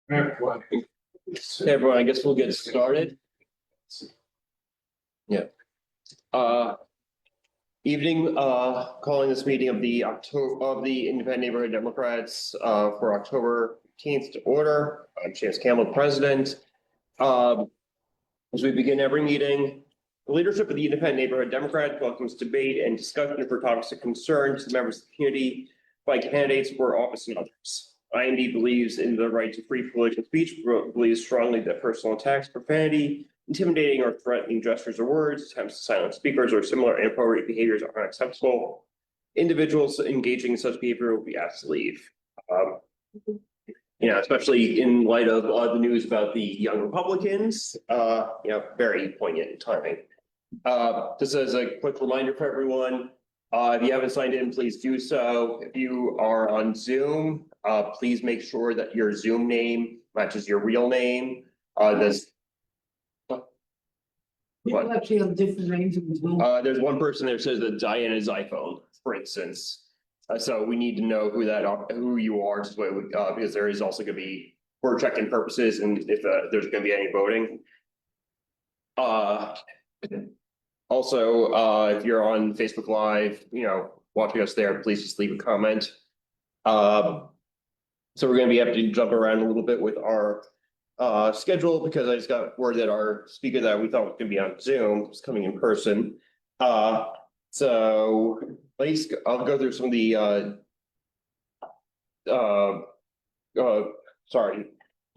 Hey, everyone, I guess we'll get started. Yeah. Evening, calling this meeting of the Independent Neighborhood Democrats, for October 15th to order. I'm Chance Campbell, president. As we begin every meeting, the leadership of the Independent Neighborhood Democrats welcomes debate and discussion for topics of concern to the members of the community by candidates for office and others. IND believes in the right to free political speech, believes strongly that personal attacks, profanity, intimidating or threatening gestures or words, attempts to silence speakers, or similar inappropriate behaviors are unacceptable. Individuals engaging in such behavior will be asked to leave. Especially in light of the news about the young Republicans, very poignant timing. Just as a quick reminder for everyone, if you haven't signed in, please do so. If you are on Zoom, please make sure that your Zoom name matches your real name. People actually have different names in Zoom. There's one person there says that Diana's iPhone, for instance. So we need to know who you are, because there is also going to be, for check-in purposes, and if there's going to be any voting. Also, if you're on Facebook Live, watching us there, please just leave a comment. So we're going to be having to jump around a little bit with our schedule, because I just got word that our speaker that we thought was going to be on Zoom is coming in person. So I'll go through some of the some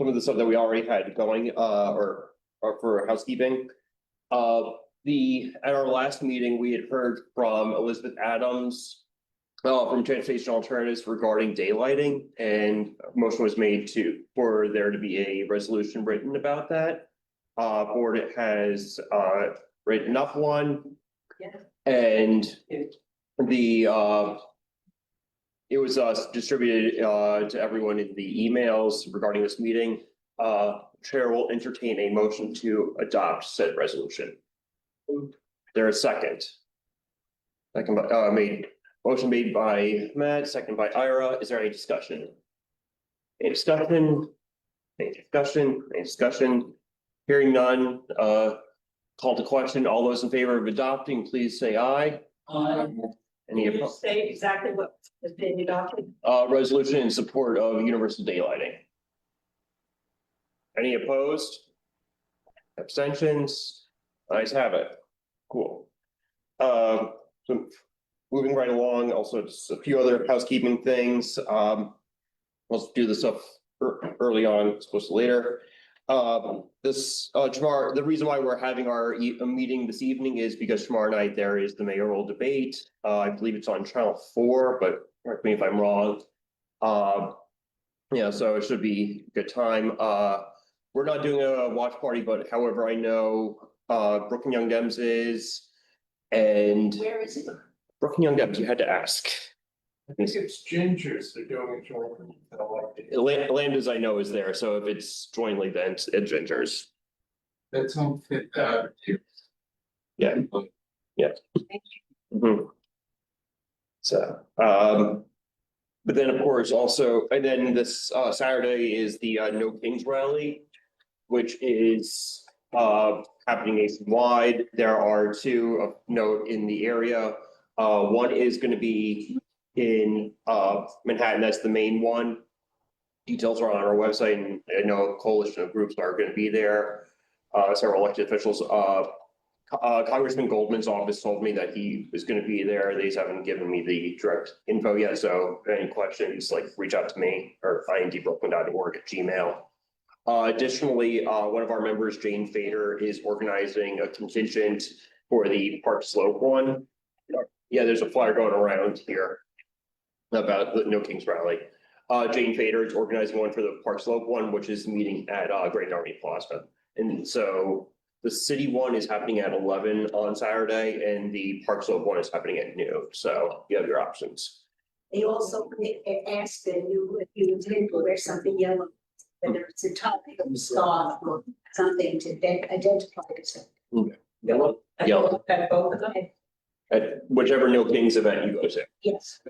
of the stuff that we already had going, or for housekeeping. At our last meeting, we had heard from Elizabeth Adams from Transportation Alternatives regarding daylighting, and a motion was made for there to be a resolution written about that. Board has written up one. Yeah. And it was distributed to everyone in the emails regarding this meeting. Chair will entertain a motion to adopt said resolution. There a second? Motion made by Matt, second by Ira. Is there any discussion? Any discussion? Any discussion? Any discussion? Hearing none, call to question. All those in favor of adopting, please say aye. Any Can you opposed? say exactly what is being adopted? Resolution in support of universal daylighting. Any opposed? Abstentions? Ayes have it. Cool. So moving right along, also just a few other housekeeping things. Let's do this stuff early on, as opposed to later. Tomorrow, the reason why we're having our meeting this evening is because tomorrow night there is the mayoral debate. I believe it's on Channel 4, but correct me if I'm wrong. So it should be a good time. We're not doing a watch party, but however, I know Brooklyn Young Dems is, and Where is it? Brooklyn Young Dems, you had to ask. I think it's Gingers they're doing it. Landa's I know is there, so if it's jointly, then it's Gingers. That's on Fifth Avenue. Yeah. So, but then of course also, and then this Saturday is the No Kings rally, which is happening nationwide. There are two of note in the area. One is going to be in Manhattan. That's the main one. Details are on our website, and I know a coalition of groups are going to be there. Several elected officials. Congressman Goldman's office told me that he is going to be there. They just haven't given me the direct info yet. So any questions, reach out to me or indbrooklyn.org@gmail. Additionally, one of our members, Jane Fader, is organizing a contingent for the Park Slope one. Yeah, there's a flyer going around here about the No Kings rally. Jane Fader is organizing one for the Park Slope one, which is meeting at Great Army Plaza. And so the city one is happening at 11 on Saturday, and the Park Slope one is happening at noon. So you have your options. They also asked that if you intend to wear something yellow, whether it's a top or a scarf or something to identify yourself. Yellow. Yellow. At whichever No Kings event you go to. Yes.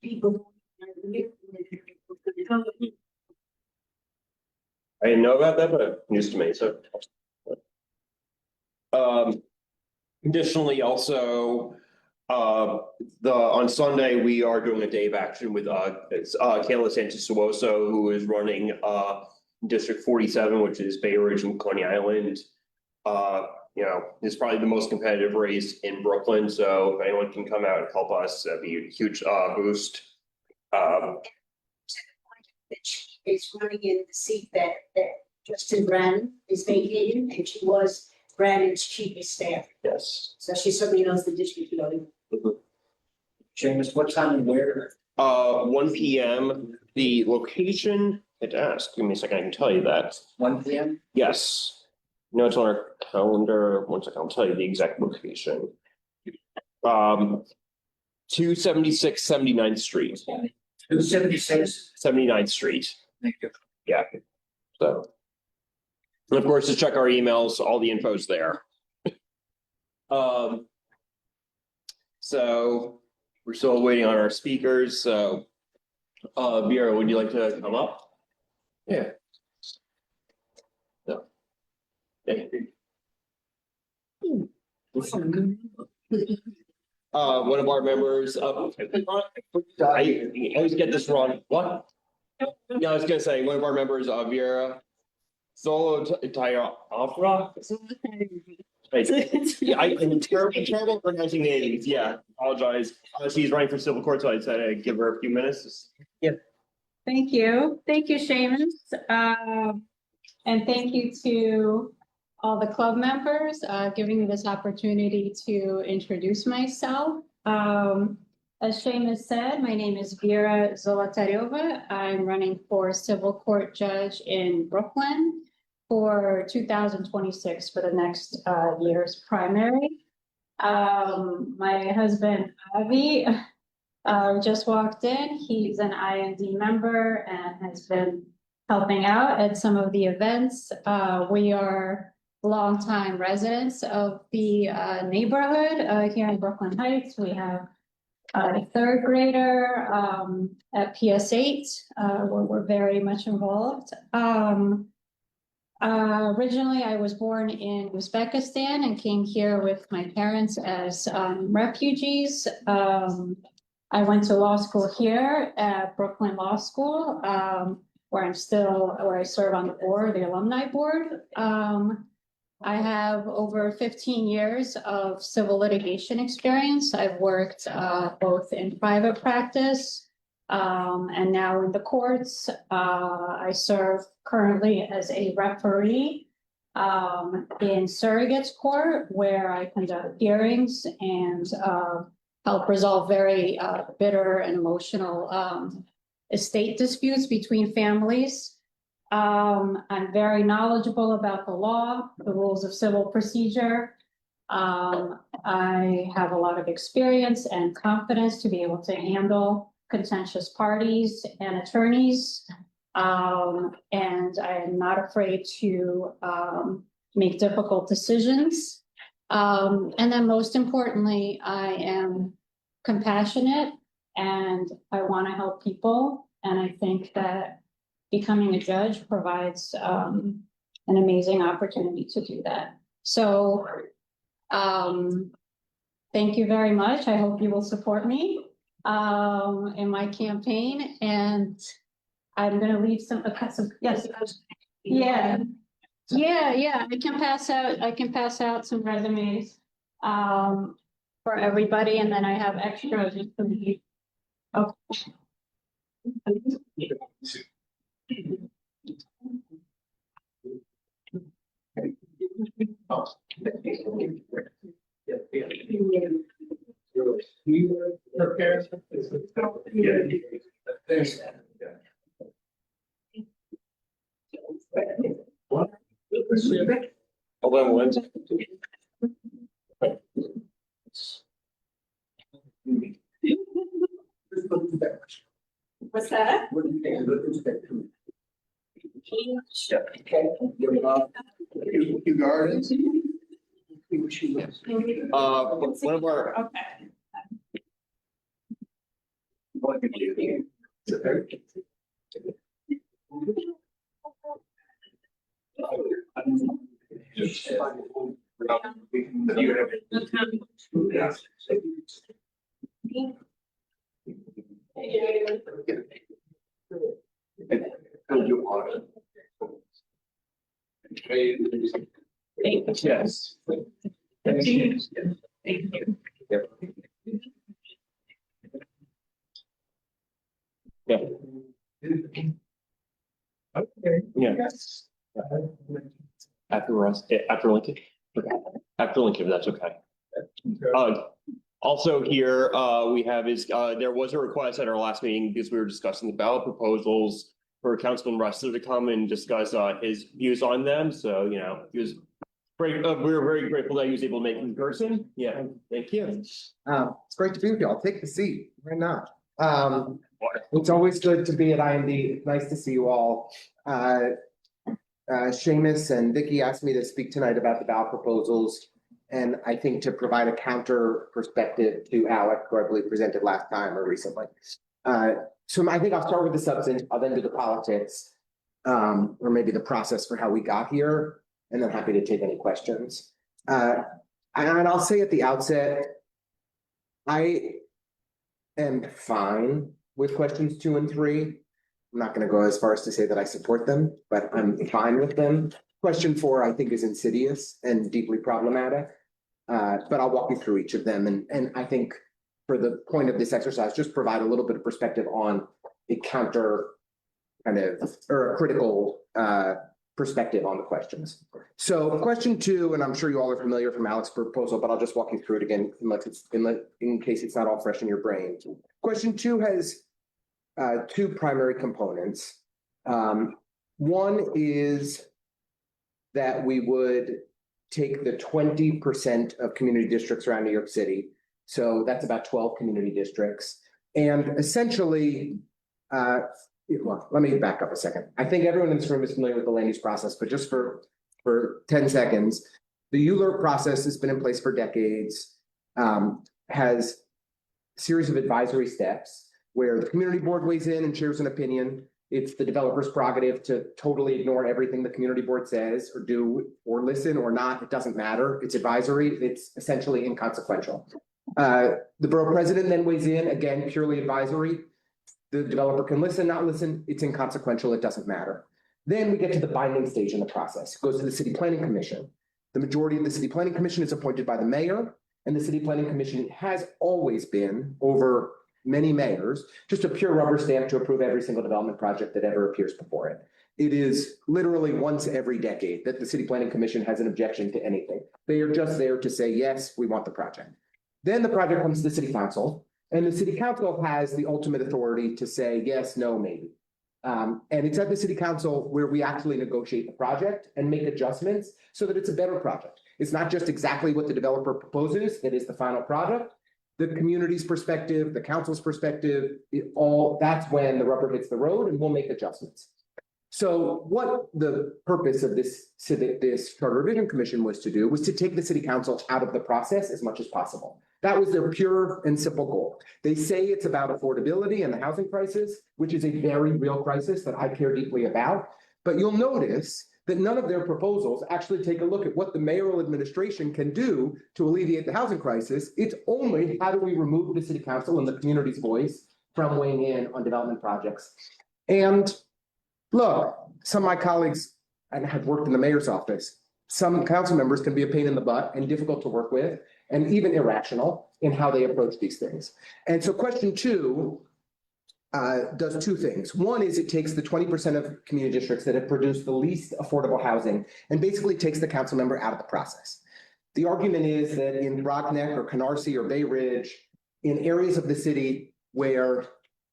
People I didn't know about that, but news to me, so. Additionally, also, on Sunday, we are doing a day of action with, Kayla Santos-Suoso, who is running, District 47, which is Bay Ridge and Coney Island. It's probably the most competitive race in Brooklyn, so if anyone can come out and help us, that'd be a huge, boost. That she is running in the seat that Justin Brannon is vacating, and she was Brannon's chief of staff, Yes. so she certainly knows the district really. Seamus, what time and where? 1 p.m. The location, I had to ask, give me a second, I can tell you that. 1 p.m.? Yes. No, it's on our calendar. One second, I'll tell you the exact location. 276 79th Street, 276? 79th Street. Thank you. Yeah. So. And of course, to check our emails, all the info's there. So we're still waiting on our speakers, so. Vera, would you like to come up? Yeah. No. Yeah. One of our members, I always get this wrong, what? Yeah, I was gonna say, one of our members, Vera. Solo Opera. Yeah, I'm terrible pronouncing names, yeah, apologize, she's running for civil court, so I said I'd give her a few minutes. Thank you. Thank you, Seamus. And thank you to all the club members, giving me this opportunity to introduce myself. As Seamus said, my name is Vera Zolotaryova. I'm running for civil court judge in Brooklyn for 2026 for the next year's primary. My husband, Avi, just walked in. He's an IND member and has been helping out at some of the events. We are longtime residents of the neighborhood here in Brooklyn Heights. We have a third grader at PS8, where we're very much involved. Originally, I was born in Uzbekistan and came here with my parents as refugees. I went to law school here at Brooklyn Law School, where I serve on the board, the alumni board. I have over 15 years of civil litigation experience. I've worked both in private practice and now in the courts. I serve currently as a referee in surrogates court, where I conduct hearings and help resolve very bitter and emotional estate disputes between families. I'm very knowledgeable about the law, the rules of civil procedure. I have a lot of experience and confidence to be able to handle contentious parties and attorneys. And I am not afraid to make difficult decisions. And then most importantly, I am compassionate and I want to help people. And I think that becoming a judge provides an amazing opportunity to do that. So thank you very much. I hope you will support me in my campaign. And I'm going to leave some, yes. Yeah. I can pass out some resumes for everybody, and then I have extras just to leave. Okay. Hold on one second. What's that? What do you think? Kew Gardens. One of our, Okay. Yes. Yeah. Yeah. After Russ, after Lincoln? Okay. After Lincoln, that's okay. Also here, we have there was a request at our last meeting because we were discussing the ballot proposals for Councilman Russell to come and discuss, his views on them. So, he was great. We were very grateful that he was able to make it in person. Yeah, thank you. It's great to be with you. I'll take the seat. Why not? It's always good to be at IMD. It's nice to see you all. Seamus and Vicky asked me to speak tonight about the ballot proposals. And I think to provide a counter perspective to Alec, who I believe presented last time or recently. So I think I'll start with the substance, I'll then do the politics, or maybe the process for how we got here, and then happy to take any questions. And I'll say at the outset, I am fine with questions 2 and 3. I'm not going to go as far as to say that I support them, but I'm fine with them. Question 4, I think, is insidious and deeply problematic. But I'll walk you through each of them. And I think for the point of this exercise, just provide a little bit of perspective on a counter kind of, or a critical perspective on the questions. So question 2, and I'm sure you all are familiar from Alec's proposal, but I'll just walk you through it again in case it's not all fresh in your brain. Question 2 has 2 primary components. One is that we would take the 20% of community districts around New York City. So that's about 12 community districts. And essentially, well, let me back up a second. I think everyone in this room is familiar with the land use process, but just for 10 seconds, the ULURP process has been in place for decades, has a series of advisory steps where the community board weighs in and shares an opinion. It's the developer's prerogative to totally ignore everything the community board says or do or listen or not. It doesn't matter. It's advisory. It's essentially inconsequential. The borough president then weighs in, again, purely advisory. The developer can listen, not listen. It's inconsequential. It doesn't matter. Then we get to the binding stage in the process. It goes to the city planning commission. The majority of the city planning commission is appointed by the mayor, and the city planning commission has always been, over many mayors, just a pure rubber stamp to approve every single development project that ever appears before it. It is literally once every decade that the city planning commission has an objection to anything. They are just there to say, yes, we want the project. Then the project comes to the city council, and the city council has the ultimate authority to say yes, no, maybe. And it's at the city council where we actually negotiate the project and make adjustments so that it's a better project. It's not just exactly what the developer proposes that is the final product. The community's perspective, the council's perspective, that's when the rubber hits the road and we'll make adjustments. So what the purpose of this Charter Revision Commission was to do was to take the city council out of the process as much as possible. That was their pure and simple goal. They say it's about affordability and the housing crisis, which is a very real crisis that I care deeply about. But you'll notice that none of their proposals actually take a look at what the mayoral administration can do to alleviate the housing crisis. It's only how do we remove the city council and the community's voice from weighing in on development projects. And look, some of my colleagues have worked in the mayor's office. Some council members can be a pain in the butt and difficult to work with and even irrational in how they approach these things. And so question 2 does 2 things. One is it takes the 20% of community districts that have produced the least affordable housing and basically takes the council member out of the process. The argument is that in Rockneck or Canarsie or Bay Ridge, in areas of the city where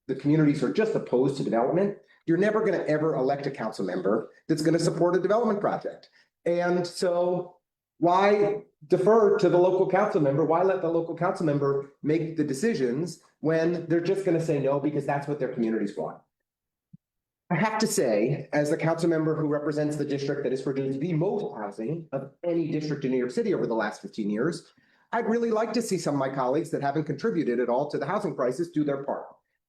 the communities are just opposed to development, you're never going to ever elect a council member that's going to support a development project. And so why defer to the local council member? Why let the local council member make the decisions when they're just going to say no because that's what their communities want? I have to say, as the council member who represents the district that has produced the most housing of any district in New York City over the last 15 years, I'd really like to see some of my colleagues that haven't contributed at all to the housing crisis do their part.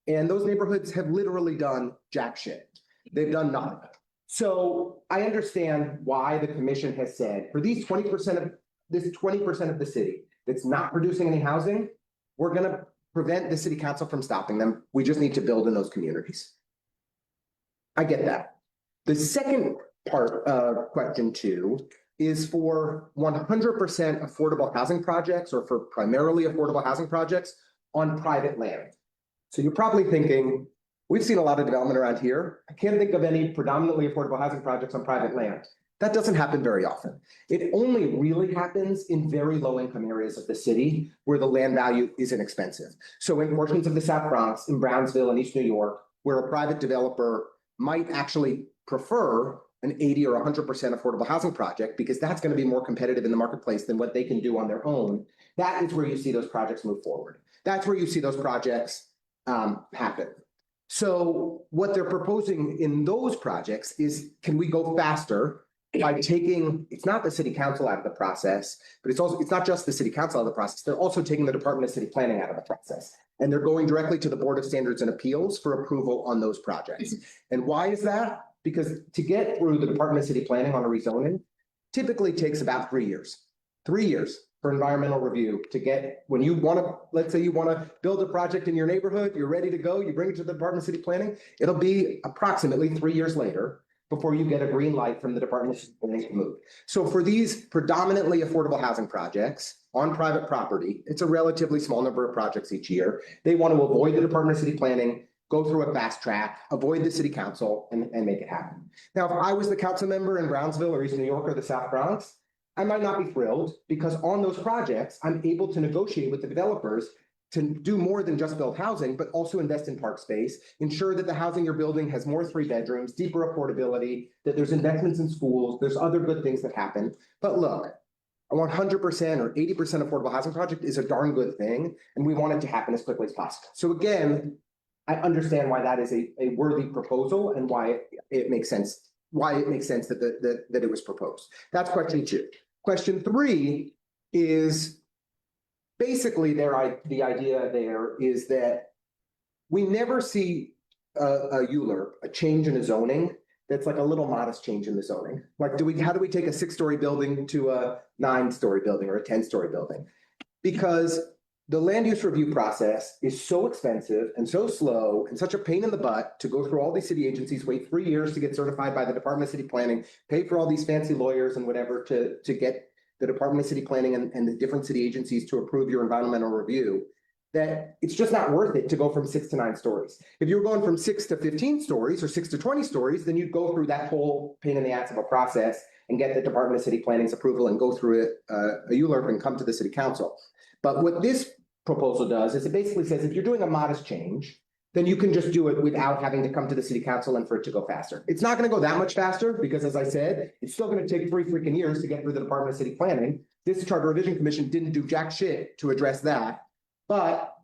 And those neighborhoods have literally done jack shit. They've done nothing. So I understand why the commission has said, for these 20% of, this 20% of the city that's not producing any housing, we're gonna prevent the city council from stopping them. We just need to build in those communities. I get that. The second part of question 2 is for 100% affordable housing projects or for primarily affordable housing projects on private land. So you're probably thinking, we've seen a lot of development around here. I can't think of any predominantly affordable housing projects on private land. That doesn't happen very often. It only really happens in very low income areas of the city where the land value isn't expensive. So in portions of the South Bronx, in Brownsville and East New York, where a private developer might actually prefer an 80 or 100% affordable housing project because that's going to be more competitive in the marketplace than what they can do on their own. That is where you see those projects move forward. That's where you see those projects happen. So what they're proposing in those projects is, can we go faster by taking, it's not the city council out of the process, but it's not just the city council out of the process. They're also taking the Department of City Planning out of the process. And they're going directly to the Board of Standards and Appeals for approval on those projects. And why is that? Because to get through the Department of City Planning on a rezoning typically takes about 3 years. 3 years for environmental review to get, when you want to, let's say you want to build a project in your neighborhood, you're ready to go, you bring it to the Department of City Planning, it'll be approximately 3 years later before you get a green light from the Department of City Planning to move. So for these predominantly affordable housing projects on private property, it's a relatively small number of projects each year. They want to avoid the Department of City Planning, go through a fast track, avoid the city council, and make it happen. Now, if I was the council member in Brownsville or East New York or the South Bronx, I might not be thrilled because on those projects, I'm able to negotiate with the developers to do more than just build housing, but also invest in park space, ensure that the housing you're building has more 3 bedrooms, deeper affordability, that there's investments in schools, there's other good things that happen. But look, a 100% or 80% affordable housing project is a darn good thing, and we want it to happen as quickly as possible. So again, I understand why that is a worthy proposal and why it makes sense, that it was proposed. That's question 2. Question 3 is basically the idea there is that we never see a ULURP, a change in a zoning, that's like a little modest change in the zoning. Like, how do we take a 6-story building to a 9-story building or a 10-story building? Because the land use review process is so expensive and so slow and such a pain in the butt to go through all these city agencies, wait 3 years to get certified by the Department of City Planning, pay for all these fancy lawyers and whatever to get the Department of City Planning and the different city agencies to approve your environmental review, that it's just not worth it to go from 6 to 9 stories. If you're going from 6 to 15 stories or 6 to 20 stories, then you'd go through that whole pain in the ass of a process and get the Department of City Planning's approval and go through a ULURP and come to the city council. But what this proposal does is it basically says if you're doing a modest change, then you can just do it without having to come to the city council and for it to go faster. It's not going to go that much faster because, as I said, it's still going to take 3 freaking years to get through the Department of City Planning. This Charter Revision Commission didn't do jack shit to address that, but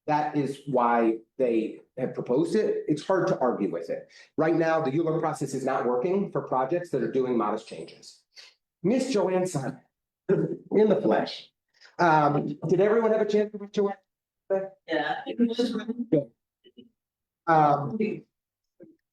that is why they have proposed it. It's hard to argue with it. Right now, the ULURP process is not working for projects that are doing modest changes. Miss Joanne Simon, in the flesh. Did everyone have a chance to meet Joanne? Yeah.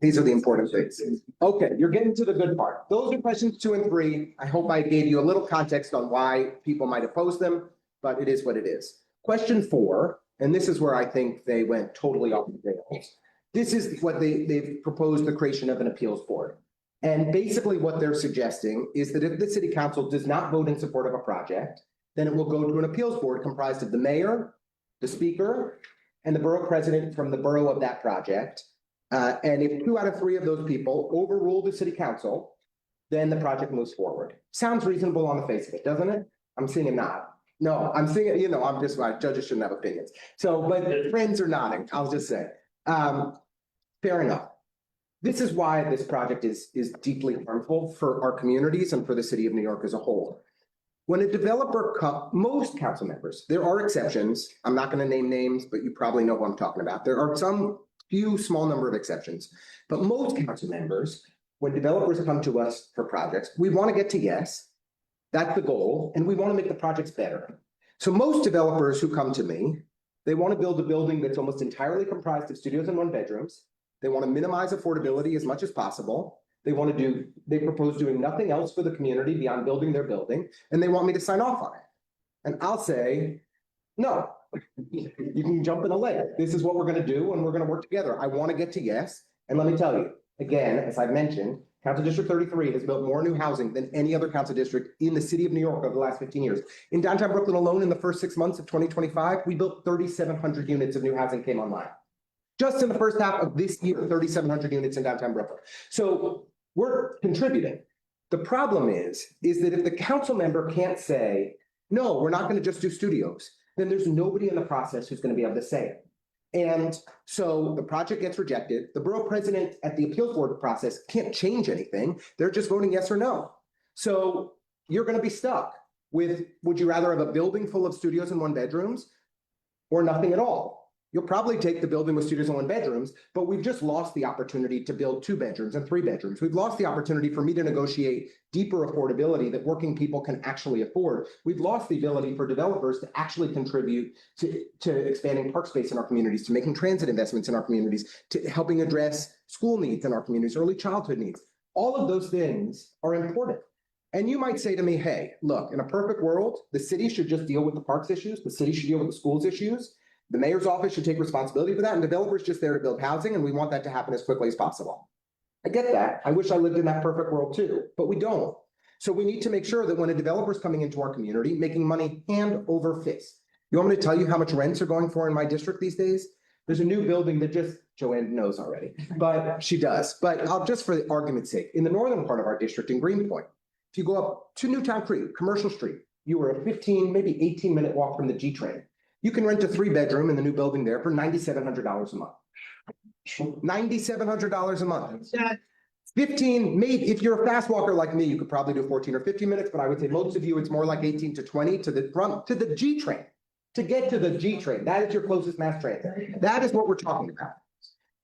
These are the important things. Okay, you're getting to the good part. Those are questions 2 and 3. I hope I gave you a little context on why people might oppose them, but it is what it is. Question 4, and this is where I think they went totally off the rails. This is what they've proposed, the creation of an appeals board. And basically what they're suggesting is that if the city council does not vote in support of a project, then it will go to an appeals board comprised of the mayor, the speaker, and the borough president from the borough of that project. And if 2 out of 3 of those people overrule the city council, then the project moves forward. Sounds reasonable on the face of it, doesn't it? I'm seeing a nod. No, I'm seeing it, I'm just like, judges shouldn't have opinions. So, but friends are nodding, I'll just say. Fair enough. This is why this project is deeply harmful for our communities and for the city of New York as a whole. When a developer, most council members, there are exceptions. I'm not going to name names, but you probably know who I'm talking about. There are some few small number of exceptions, but most council members, when developers come to us for projects, we want to get to yes. That's the goal, and we want to make the projects better. So most developers who come to me, they want to build a building that's almost entirely comprised of studios and 1-bedrooms. They want to minimize affordability as much as possible. They propose doing nothing else for the community beyond building their building, and they want me to sign off on it. And I'll say, no, you can jump in a lake. This is what we're gonna do, and we're gonna work together. I want to get to yes. And let me tell you, again, as I've mentioned, Council District 33 has built more new housing than any other council district in the city of New York over the last 15 years. In downtown Brooklyn alone, in the first 6 months of 2025, we built 3,700 units of new housing came online. Just in the first half of this year, 3,700 units in downtown Brooklyn. So we're contributing. The problem is that if the council member can't say, no, we're not going to just do studios, then there's nobody in the process who's going to be able to say it. And so the project gets rejected. The borough president at the appeals board process can't change anything. They're just voting yes or no. So you're going to be stuck with, would you rather have a building full of studios and 1-bedrooms or nothing at all? You'll probably take the building with studios and 1-bedrooms, but we've just lost the opportunity to build 2 bedrooms and 3 bedrooms. We've lost the opportunity for me to negotiate deeper affordability that working people can actually afford. We've lost the ability for developers to actually contribute to expanding park space in our communities, to making transit investments in our communities, to helping address school needs in our communities, early childhood needs. All of those things are important. And you might say to me, hey, look, in a perfect world, the city should just deal with the parks issues. The city should deal with the schools issues. The mayor's office should take responsibility for that, and developers just there to build housing, and we want that to happen as quickly as possible. I get that. I wish I lived in that perfect world too, but we don't. So we need to make sure that when a developer's coming into our community, making money hand over fist. You want me to tell you how much rents are going for in my district these days? There's a new building that Joanne knows already, but she does. But I'll just for the argument's sake, in the northern part of our district in Greenpoint, if you go up to Newtown Creek, Commercial Street, you are a 15, maybe 18-minute walk from the G train. You can rent a 3-bedroom in the new building there for $9,700 a month. $9,700 a month. 15, maybe if you're a fast walker like me, you could probably do 14 or 15 minutes, but I would say most of you, it's more like 18 to 20 to the G train. To get to the G train, that is your closest mass transit. That is what we're talking about.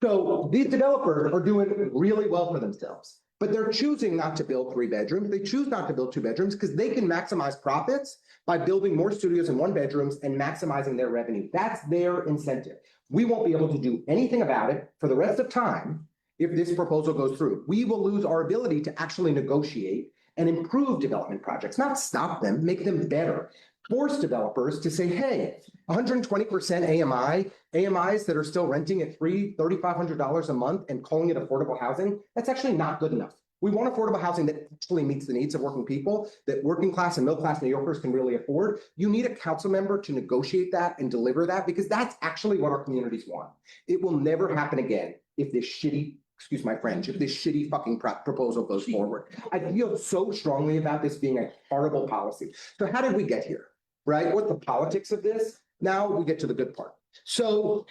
So these developers are doing really well for themselves, but they're choosing not to build 3 bedrooms. They choose not to build 2 bedrooms because they can maximize profits by building more studios and 1-bedrooms and maximizing their revenue. That's their incentive. We won't be able to do anything about it for the rest of time if this proposal goes through. We will lose our ability to actually negotiate and improve development projects, not stop them, make them better. Force developers to say, hey, 120% AMIs that are still renting at $3,500 a month and calling it affordable housing, that's actually not good enough. We want affordable housing that actually meets the needs of working people, that working class and middle class New Yorkers can really afford. You need a council member to negotiate that and deliver that because that's actually what our communities want. It will never happen again if this shitty, excuse my French, if this shitty fucking proposal goes forward. I feel so strongly about this being a horrible policy. So how did we get here, right? What's the politics of this? Now we get to the good part. So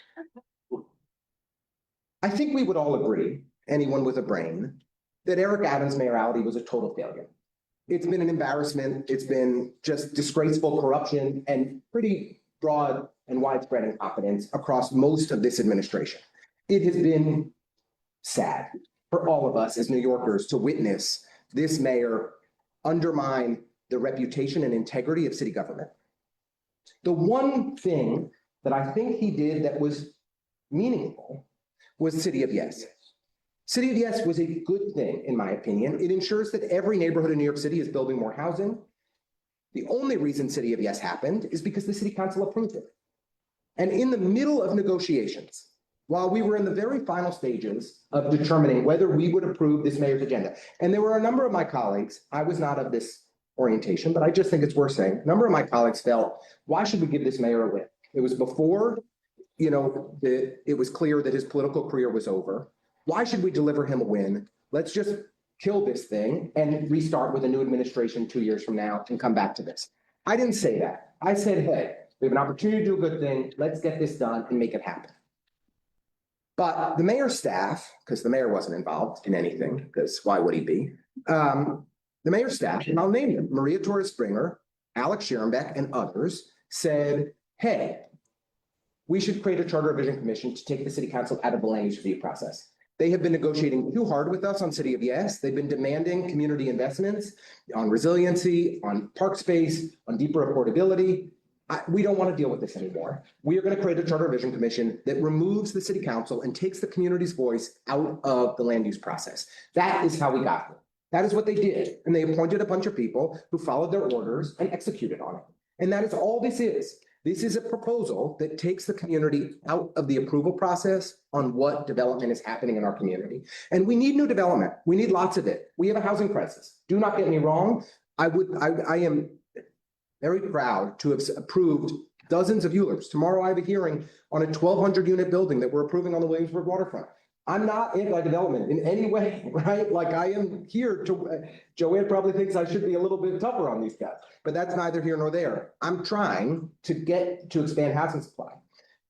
I think we would all agree, anyone with a brain, that Eric Adams' mayoralty was a total failure. It's been an embarrassment. It's been just disgraceful corruption and pretty broad and widespread incompetence across most of this administration. It has been sad for all of us as New Yorkers to witness this mayor undermine the reputation and integrity of city government. The one thing that I think he did that was meaningful was City of Yes. City of Yes was a good thing, in my opinion. It ensures that every neighborhood in New York City is building more housing. The only reason City of Yes happened is because the city council approved it. And in the middle of negotiations, while we were in the very final stages of determining whether we would approve this mayor's agenda, and there were a number of my colleagues, I was not of this orientation, but I just think it's worth saying, a number of my colleagues felt, why should we give this mayor a win? It was before, it was clear that his political career was over. Why should we deliver him a win? Let's just kill this thing and restart with a new administration 2 years from now and come back to this. I didn't say that. I said, hey, we have an opportunity to do a good thing. Let's get this done and make it happen. But the mayor's staff, because the mayor wasn't involved in anything, because why would he be? The mayor's staff, and I'll name them, Maria Torres Springer, Alex Scherenbeck, and others, said, hey, we should create a charter revision commission to take the city council out of the land use review process. They have been negotiating too hard with us on City of Yes. They've been demanding community investments on resiliency, on park space, on deeper affordability. we don't want to deal with this anymore. We are going to create a charter revision commission that removes the city council and takes the community's voice out of the land use process. That is how we got here. That is what they did. And they appointed a bunch of people who followed their orders and executed on it. And that is all this is. This is a proposal that takes the community out of the approval process on what development is happening in our community. And we need new development. We need lots of it. We have a housing crisis. Do not get me wrong. I am very proud to have approved dozens of ULURPs. Tomorrow I have a hearing on a 1,200 unit building that we're approving on the Williamsburg waterfront. I'm not anti-development in any way, right? Like I am here to, Joanne probably thinks I should be a little bit tougher on these guys, but that's neither here nor there. I'm trying to expand housing supply,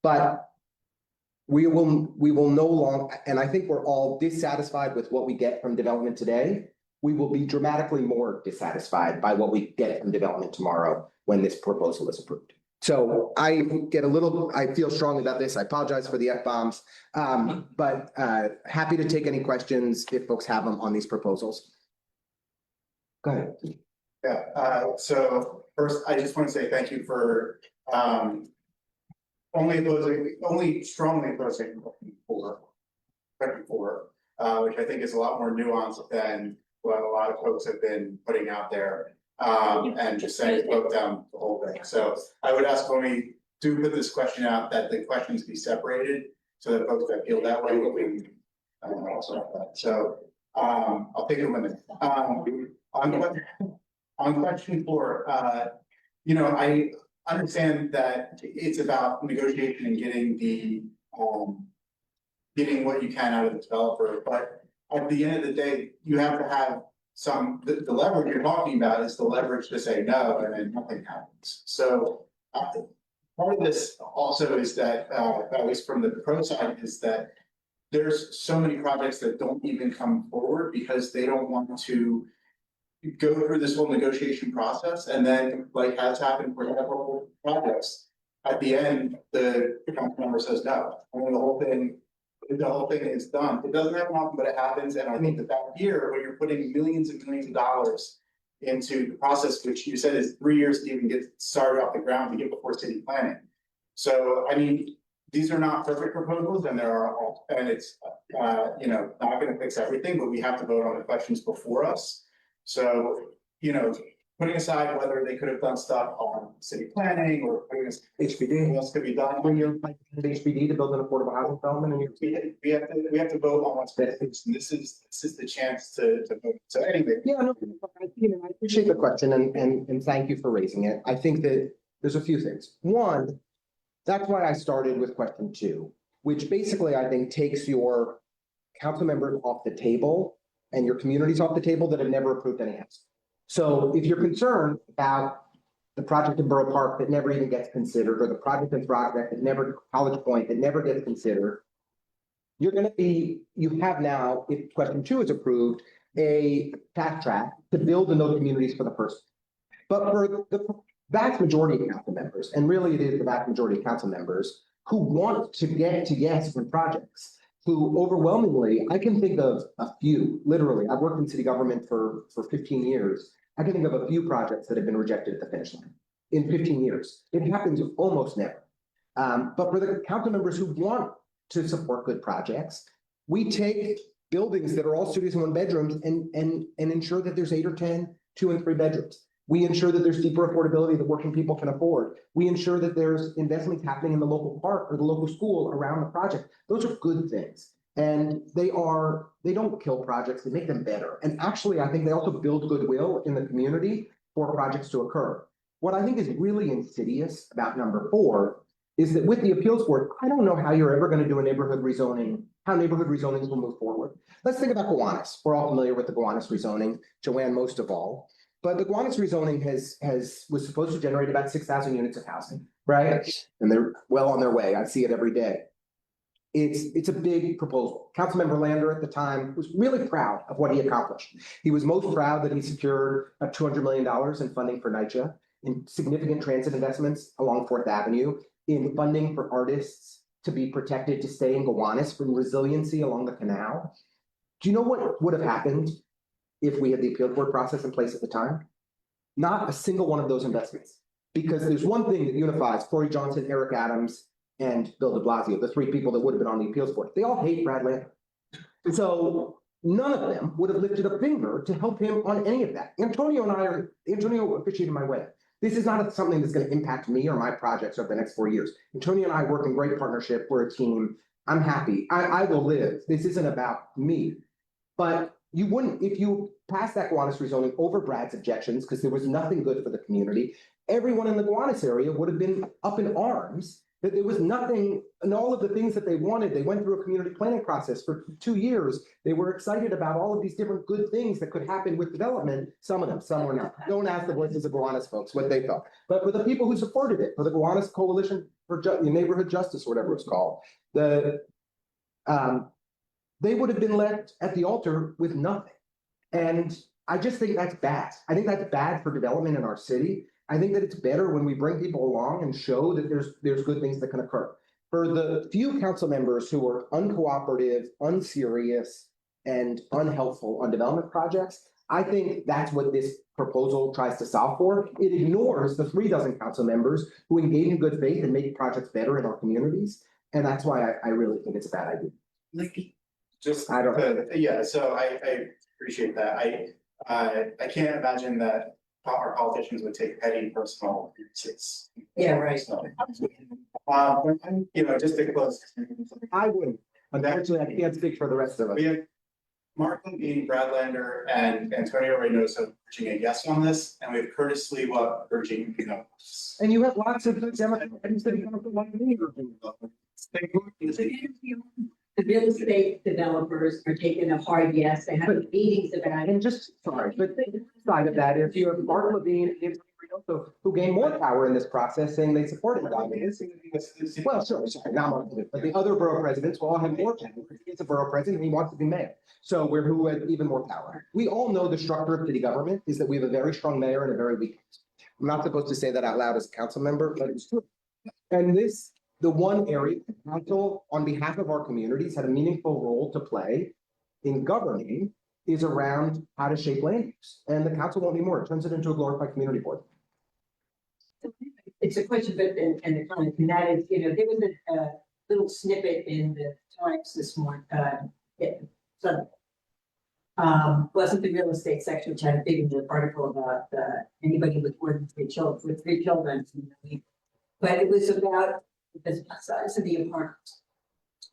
but we will no longer, and I think we're all dissatisfied with what we get from development today. We will be dramatically more dissatisfied by what we get from development tomorrow when this proposal is approved. So I feel strongly about this. I apologize for the F-bombs, but happy to take any questions if folks have them on these proposals. Go ahead. Yeah, so first, I just want to say thank you for only strongly opposing for, which I think is a lot more nuanced than what a lot of folks have been putting out there. And just saying vote down the whole thing. So I would ask when we do put this question out, that the questions be separated so that folks that feel that way will be also have that. So I'll take a minute. On question 4, you know, I understand that it's about negotiation and getting the getting what you can out of the developer, but at the end of the day, you have to have the leverage you're talking about is the leverage to say no, and then nothing happens. So part of this also is that, at least from the pro side, is that there's so many projects that don't even come forward because they don't want to go through this whole negotiation process, and then like has happened for several projects, at the end, the council member says no, and the whole thing is done. It doesn't happen often, but it happens. And I think that year when you're putting millions and millions of dollars into the process, which you said is 3 years to even get started off the ground to get before city planning. So, I mean, these are not perfect proposals, and it's you know, not going to fix everything, but we have to vote on the questions before us. So, you know, putting aside whether they could have done stuff on city planning or putting HPD. what else could be done. When you're like HPD to build an affordable housing development and We have to vote on what's best, and this is the chance to vote. So anyway. Yeah, no, I appreciate the question and thank you for raising it. I think that there's a few things. One, that's why I started with question 2, which basically I think takes your council members off the table and your communities off the table that have never approved any housing. So if you're concerned about the project in Borough Park that never even gets considered, or the project in Throckmorton that never, College Point that never gets considered, you have now, if question 2 is approved, a fast track to build in those communities for the first. But for the vast majority of council members, and really it is the vast majority of council members who want to get to yes from projects, who overwhelmingly, I can think of a few, literally, I've worked in city government for 15 years. I can think of a few projects that have been rejected at the finish line in 15 years. It happens almost never. But for the council members who want to support good projects, we take buildings that are all studios and 1 bedrooms and ensure that there's 8 or 10, 2 and 3 bedrooms. We ensure that there's deeper affordability that working people can afford. We ensure that there's investments happening in the local park or the local school around the project. Those are good things. And they don't kill projects, they make them better. And actually, I think they also build goodwill in the community for projects to occur. What I think is really insidious about number 4 is that with the appeals board, I don't know how you're ever going to do a neighborhood rezoning, how neighborhood rezonings will move forward. Let's think about Gowanus. We're all familiar with the Gowanus rezoning, Joanne most of all. But the Gowanus rezoning was supposed to generate about 6,000 units of housing, right? And they're well on their way. I see it every day. It's a big proposal. Councilmember Lander at the time was really proud of what he accomplished. He was most proud that he secured $200 million in funding for NYCHA, in significant transit investments along 4th Avenue, in funding for artists to be protected to stay in Gowanus, from resiliency along the canal. Do you know what would have happened if we had the appeal board process in place at the time? Not a single one of those investments Because there's one thing that unifies Corey Johnson, Eric Adams, and Bill de Blasio, the three people that would have been on the appeals board. They all hate Brad Lambert. And so none of them would have lifted a finger to help him on any of that. Antonio officiated my wedding. This is not something that's going to impact me or my projects over the next 4 years. Antonio and I work in great partnership. We're a team. I'm happy. I will live. This isn't about me. But you wouldn't, if you passed that Gowanus rezoning over Brad's objections, because there was nothing good for the community, everyone in the Gowanus area would have been up in arms that there was nothing, and all of the things that they wanted. They went through a community planning process for 2 years. They were excited about all of these different good things that could happen with development. Some of them, some were not. Don't ask the voices of Gowanus folks what they felt. But for the people who supported it, for the Gowanus Coalition for Neighborhood Justice, or whatever it's called, they would have been left at the altar with nothing. And I just think that's bad. I think that's bad for development in our city. I think that it's better when we bring people along and show that there's good things that can occur. For the few council members who are uncooperative, unserious, and unhelpful on development projects, I think that's what this proposal tries to solve for. It ignores the 36 council members who engage in good faith and make projects better in our communities. And that's why I really think it's a bad idea. Just, I don't- yeah, so I appreciate that. I can't imagine that our politicians would take petty personal grievances. Yeah, right. So, just to close. I wouldn't. Unfortunately, I can't speak for the rest of us. We have Mark Levine, Brad Lander, and Antonio Reynoso urging a yes on this, and we have Curtis Sliwa urging no. And you have lots of good Democrats that don't like me. The real estate developers are taking a hard yes, they have meetings about it. And just, sorry, but the side of that is you have Mark Levine and Anthony Reynoso, who gained more power in this process, saying they supported it. Well, sure, now I'm on it, but the other borough presidents will all have more power. He's a borough president, and he wants to be mayor. So who has even more power? We all know the structure of city government is that we have a very strong mayor and a very weak. I'm not supposed to say that out loud as a council member, but it's true. And the one area the council, on behalf of our communities, had a meaningful role to play in governing is around how to shape land use. And the council won't need more. It turns it into a glorified community board. It's a question, but, and the comment, and that is, there was a little snippet in the Times this morning, Sunday. Wasn't the real estate section, which had a big article about, anybody with more than 3 children, with 3 children. But it was about the size of the apartments.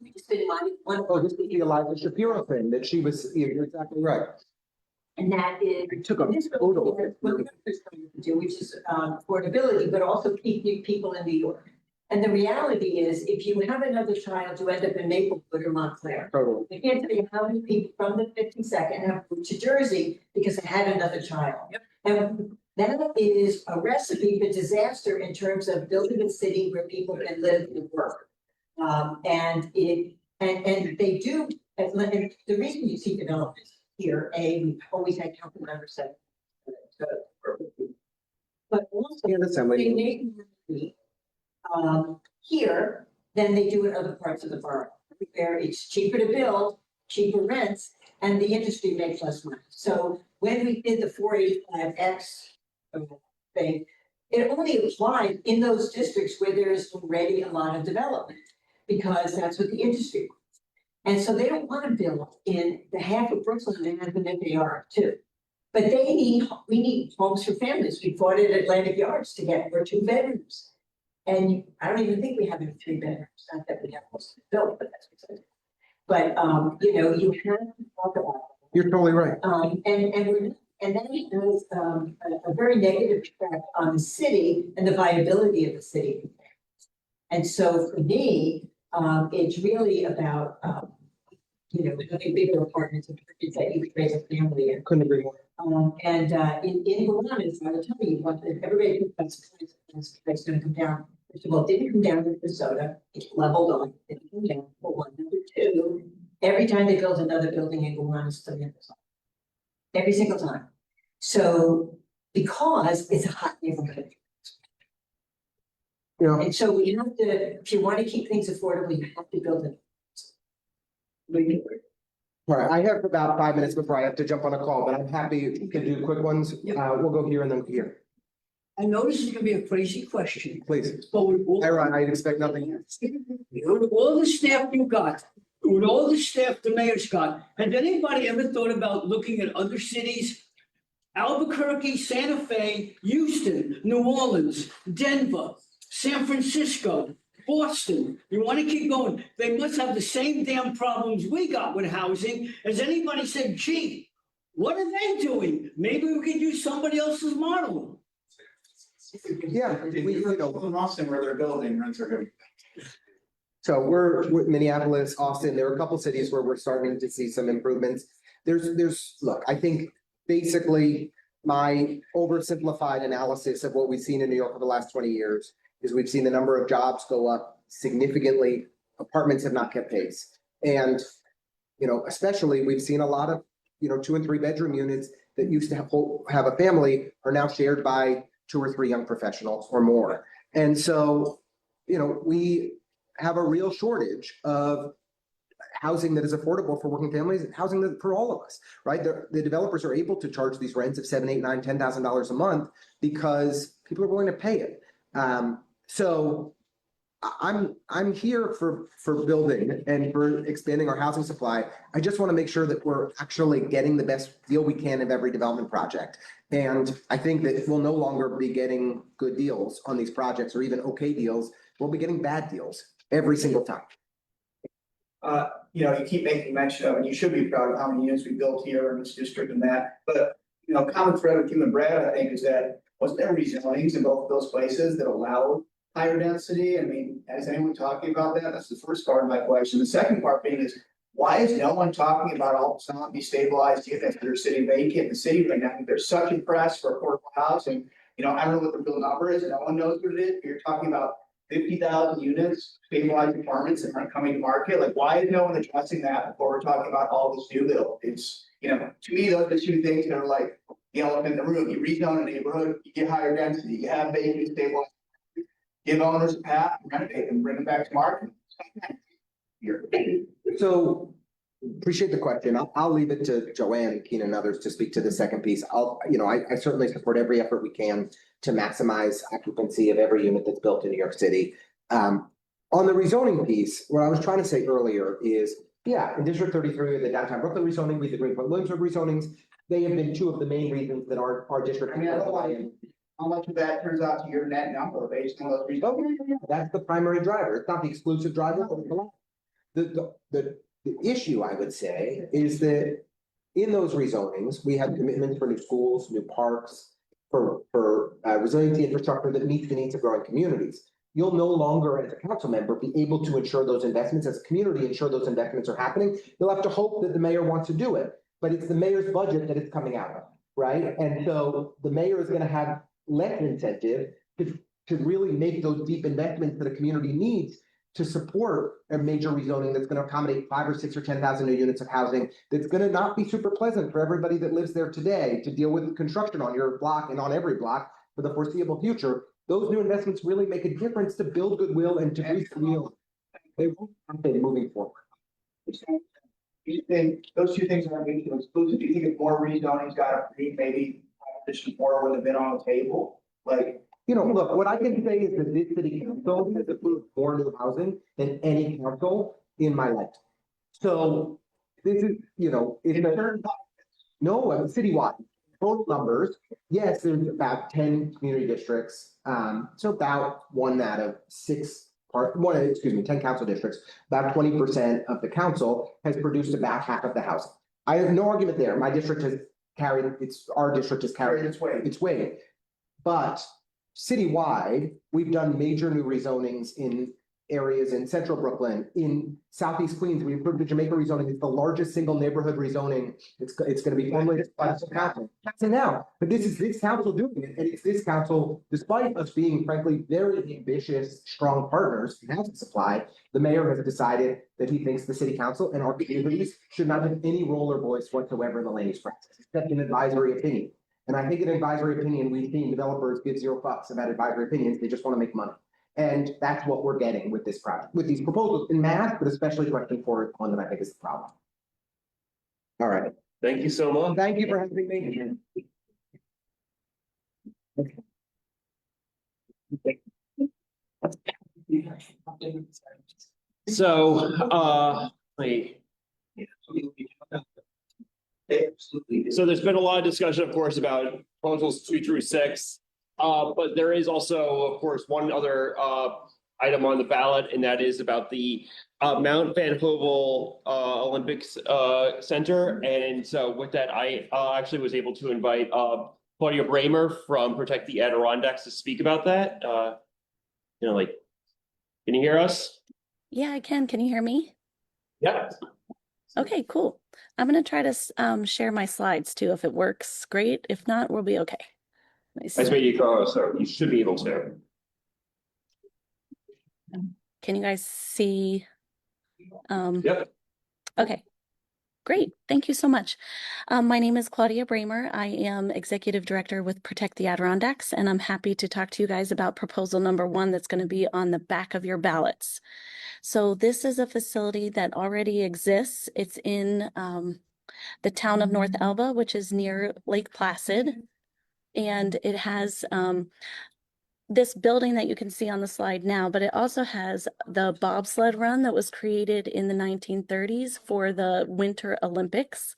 We just didn't mind one. Oh, this is the Eliza Shapiro thing that she was, you're exactly right. And that is. It took a This photo. what we're trying to do, which is affordability, but also keep people in New York. And the reality is, if you have another child, you end up in Maplewood or Montclair. Totally. I can't tell you how many people from the 52nd have moved to Jersey because they had another child. Yep. And that is a recipe for disaster in terms of building a city where people can live and work. And they do, and the reason you see development here, we've always had council members say. But also, Yeah, that's something. they make money, here than they do in other parts of the borough, where it's cheaper to build, cheaper rents, and the industry makes less money. So when we did the 485X thing, it only applied in those districts where there's already a lot of development, because that's what the industry wants. And so they don't want to build in the half of Brooklyn and the NPR too. But we need homes for families. We bought it at Atlantic Yards to get for 2 bedrooms. And I don't even think we have any 3 bedrooms, not that we have most of it built, but that's what it is. But, you have to talk about it. You're totally right. And that has a very negative effect on the city and the viability of the city. And so for me, it's really about, having bigger apartments and that you could raise a family in. Couldn't agree more. In Gowanus, I will tell you, what everybody thinks that's going to come down. First of all, it didn't come down in Minnesota. It leveled on. It didn't come down for one. Number 2, every time they build another building in Gowanus, to Minnesota. Every single time. So because it's a hot neighborhood. And so we have to, if you want to keep things affordable, you have to build it. All right, I have about 5 minutes before I have to jump on a call, but I'm happy to do quick ones. We'll go here and then here. I know this is gonna be a crazy question, Please, but with all, Aaron, I'd expect nothing. with all the staff you got, with all the staff the mayor's got, has anybody ever thought about looking at other cities? Albuquerque, Santa Fe, Houston, New Orleans, Denver, San Francisco, Boston. You wanna keep going? They must have the same damn problems we got with housing. Has anybody said, gee, what are they doing? Maybe we could use somebody else's model. Yeah, we, you know. In Austin where they're building, rents are good. So we're Minneapolis, Austin, there are a couple cities where we're starting to see some improvements. Look, I think basically my oversimplified analysis of what we've seen in New York for the last 20 years is we've seen the number of jobs go up significantly. Apartments have not kept pace. And, you know, especially we've seen a lot of, you know, 2 and 3 bedroom units that used to have a family are now shared by 2 or 3 young professionals or more. And so, you know, we have a real shortage of housing that is affordable for working families, and housing that for all of us, right? The developers are able to charge these rents of $7,000, $8,000, $9,000, $10,000 a month because people are willing to pay it. So I'm here for building and for expanding our housing supply. I just want to make sure that we're actually getting the best deal we can of every development project. And I think that we'll no longer be getting good deals on these projects or even okay deals. We'll be getting bad deals every single time. You know, you keep making mention of, and you should be proud of how many units we built here in this district and that, but, you know, common thread with you and Brad, I think, is that wasn't there rezonings in both of those places that allowed higher density? I mean, is anyone talking about that? That's the first part of my question. The second part being is, why is no one talking about all of some destabilized units that are sitting vacant in the city right now? There's such a press for affordable housing. You know, I don't know what the real number is. No one knows what it is. You're talking about 50,000 units, stabilized apartments that aren't coming to market. Like, why is no one addressing that before we're talking about all this new build? It's, you know, to me, those are the 2 things that are like the elephant in the room. You rezone a neighborhood, you get higher density, you have vacant, stabilized. Give owners a path, renovate them, bring them back to market. So appreciate the question. I'll leave it to Joanne, Keenan, and others to speak to the second piece. I certainly support every effort we can to maximize occupancy of every unit that's built in New York City. On the rezoning piece, what I was trying to say earlier is, yeah, in District 33, the downtown Brooklyn rezoning, with the Greenpoint Williamsburg rezonings, they have been 2 of the main reasons that our district. I mean, I don't know how much of that turns out to your net number based on those rezonings. That's the primary driver. It's not the exclusive driver. The issue, I would say, is that in those rezonings, we have commitments for new schools, new parks, for resiliency infrastructure that meets the needs of growing communities. You'll no longer, as a council member, be able to ensure those investments, as a community, ensure those investments are happening. You'll have to hope that the mayor wants to do it, but it's the mayor's budget that it's coming out of, right? And so the mayor is going to have less incentive to really make those deep investments that a community needs to support a major rezoning that's going to accommodate 5 or 6 or 10,000 new units of housing. That's going to not be super pleasant for everybody that lives there today to deal with construction on your block and on every block for the foreseeable future. Those new investments really make a difference to build goodwill and to grease the wheel. They won't happen moving forward. Do you think those 2 things are mutually exclusive? Do you think if more rezonings got approved, maybe competition for would have been on the table? Like, you know, look, what I can say is that this city council has approved more new housing than any council in my life. So this is, you know, citywide. Total numbers, yes, there's about 10 community districts. So about 1 out of 10 council districts, about 20% of the council has produced about half of the housing. I have no argument there. My district has our district has carried its weight. But citywide, we've done major new rezonings in areas in central Brooklyn, in Southeast Queens. We approved the Jamaica rezoning. It's the largest single neighborhood rezoning. It's going to be formally by the council. Now, but this is this council doing it, and it's this council, despite us being frankly very ambitious, strong partners in housing supply, the mayor has decided that he thinks the city council and our communities should not have any role or voice whatsoever in the land use process, except an advisory opinion. And I think an advisory opinion, we've seen developers give 0 fucks about advisory opinions. They just want to make money. And that's what we're getting with this project, with these proposals in mass, but especially question 4 is one that I think is the problem. All right. Thank you so much. Thank you for having me. So, wait. So there's been a lot of discussion, of course, about proposals 2 through 6. But there is also, of course, one other item on the ballot, and that is about the Mount Van Hove Olympics Center. And so with that, I actually was able to invite Claudia Bramer from Protect the Adirondacks to speak about that. Like, can you hear us? Yeah, I can. Can you hear me? Yeah. Okay, cool. I'm going to try to share my slides too. If it works, great. If not, we'll be okay. Nice. I made you co-host, so you should be able to. Can you guys see? Yep. Okay, great. Thank you so much. My name is Claudia Bramer. I am Executive Director with Protect the Adirondacks, and I'm happy to talk to you guys about proposal number 1 that's going to be on the back of your ballots. So this is a facility that already exists. It's in the town of North Elba, which is near Lake Placid. And it has this building that you can see on the slide now, but it also has the bobsled run that was created in the 1930s for the Winter Olympics.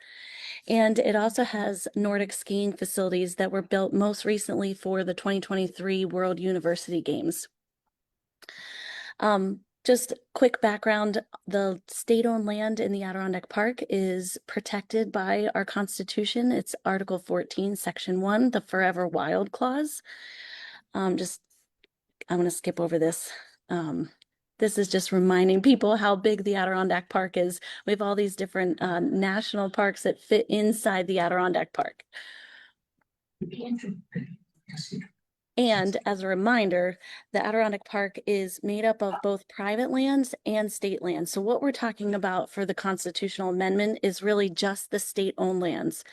And it also has Nordic skiing facilities that were built most recently for the 2023 World University Games. Just quick background, the state-owned land in the Adirondack Park is protected by our Constitution. It's Article 14, Section 1, the Forever Wild Clause. I'm going to skip over this. This is just reminding people how big the Adirondack Park is. We have all these different national parks that fit inside the Adirondack Park. And as a reminder, the Adirondack Park is made up of both private lands and state lands. So what we're talking about for the constitutional amendment is really just the state-owned lands.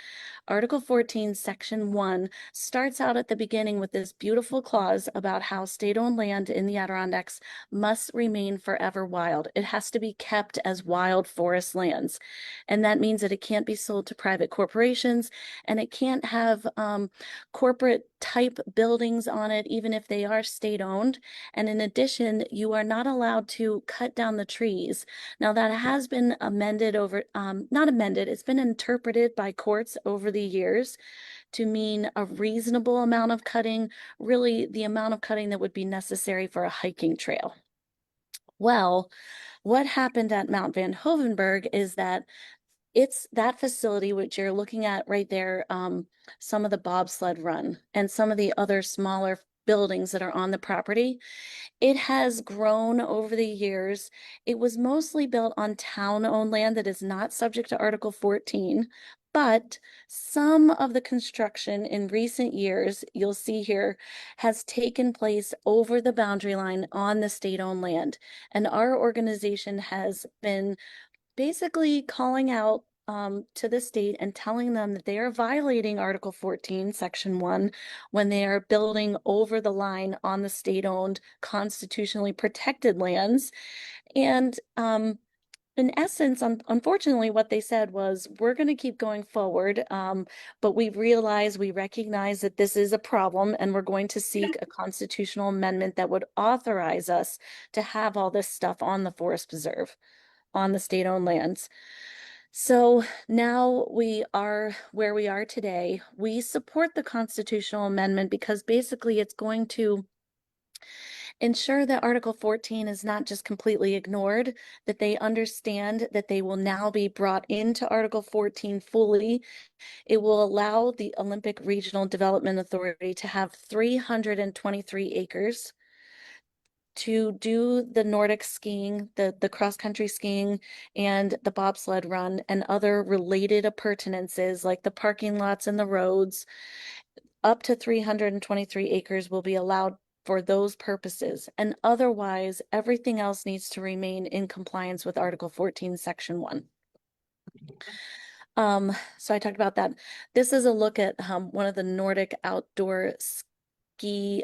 Article 14, Section 1 starts out at the beginning with this beautiful clause about how state-owned land in the Adirondacks must remain forever wild. It has to be kept as wild forest lands. And that means that it can't be sold to private corporations, and it can't have corporate type buildings on it, even if they are state-owned. And in addition, you are not allowed to cut down the trees. Now that has been amended not amended, it's been interpreted by courts over the years to mean a reasonable amount of cutting, really the amount of cutting that would be necessary for a hiking trail. Well, what happened at Mount Van Hovenberg is that it's that facility which you're looking at right there, some of the bobsled run and some of the other smaller buildings that are on the property. It has grown over the years. It was mostly built on town-owned land that is not subject to Article 14, but some of the construction in recent years, you'll see here, has taken place over the boundary line on the state-owned land. And our organization has been basically calling out to the state and telling them that they are violating Article 14, Section 1, when they are building over the line on the state-owned, constitutionally protected lands. And in essence, unfortunately, what they said was, we're going to keep going forward, but we recognize that this is a problem, and we're going to seek a constitutional amendment that would authorize us to have all this stuff on the forest preserve, on the state-owned lands. So now we are where we are today. We support the constitutional amendment because basically it's going to ensure that Article 14 is not just completely ignored, that they understand that they will now be brought into Article 14 fully. It will allow the Olympic Regional Development Authority to have 323 acres to do the Nordic skiing, the cross-country skiing, and the bobsled run, and other related appurtenances like the parking lots and the roads. Up to 323 acres will be allowed for those purposes, and otherwise everything else needs to remain in compliance with Article 14, Section 1. So I talked about that. This is a look at one of the Nordic outdoor ski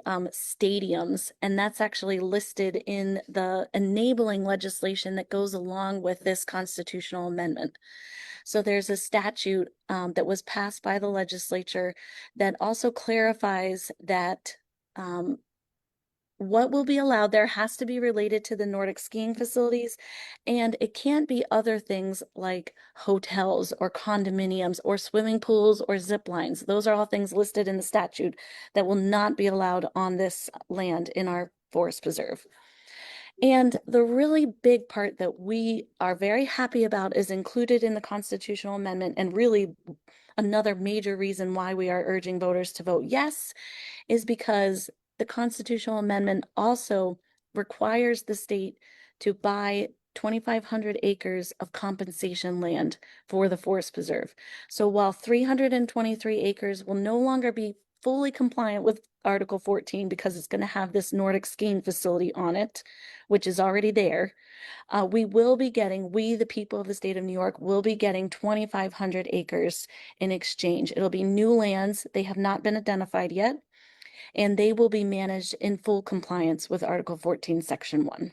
stadiums, and that's actually listed in the enabling legislation that goes along with this constitutional amendment. So there's a statute that was passed by the legislature that also clarifies that what will be allowed there has to be related to the Nordic skiing facilities, and it can't be other things like hotels or condominiums or swimming pools or zip lines. Those are all things listed in the statute that will not be allowed on this land in our forest preserve. And the really big part that we are very happy about is included in the constitutional amendment, and really another major reason why we are urging voters to vote yes is because the constitutional amendment also requires the state to buy 2,500 acres of compensation land for the forest preserve. So while 323 acres will no longer be fully compliant with Article 14 because it's going to have this Nordic skiing facility on it, which is already there, we, the people of the state of New York, will be getting 2,500 acres in exchange. It'll be new lands. They have not been identified yet, and they will be managed in full compliance with Article 14, Section 1.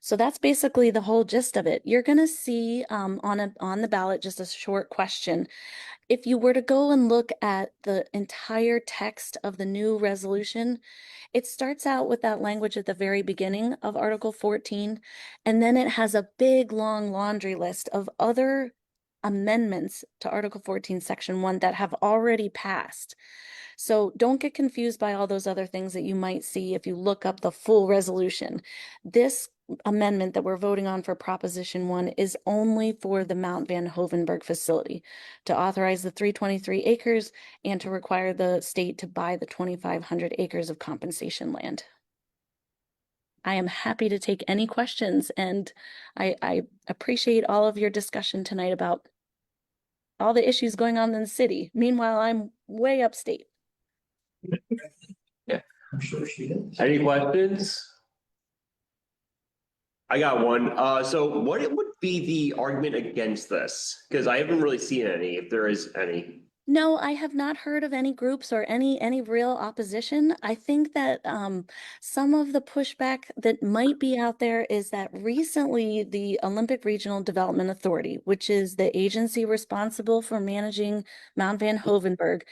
So that's basically the whole gist of it. You're going to see on the ballot just a short question. If you were to go and look at the entire text of the new resolution, it starts out with that language at the very beginning of Article 14, and then it has a big, long laundry list of other amendments to Article 14, Section 1 that have already passed. So don't get confused by all those other things that you might see if you look up the full resolution. This amendment that we're voting on for Proposition 1 is only for the Mount Van Hoevenberg facility to authorize the 323 acres and to require the state to buy the 2,500 acres of compensation land. I am happy to take any questions, and I appreciate all of your discussion tonight about all the issues going on in the city. Meanwhile, I'm way upstate. I'm sure she is. Any questions? I got one. So what would be the argument against this? Because I haven't really seen any, if there is any. No, I have not heard of any groups or any real opposition. I think that some of the pushback that might be out there is that recently the Olympic Regional Development Authority, which is the agency responsible for managing Mount Van Hoevenberg,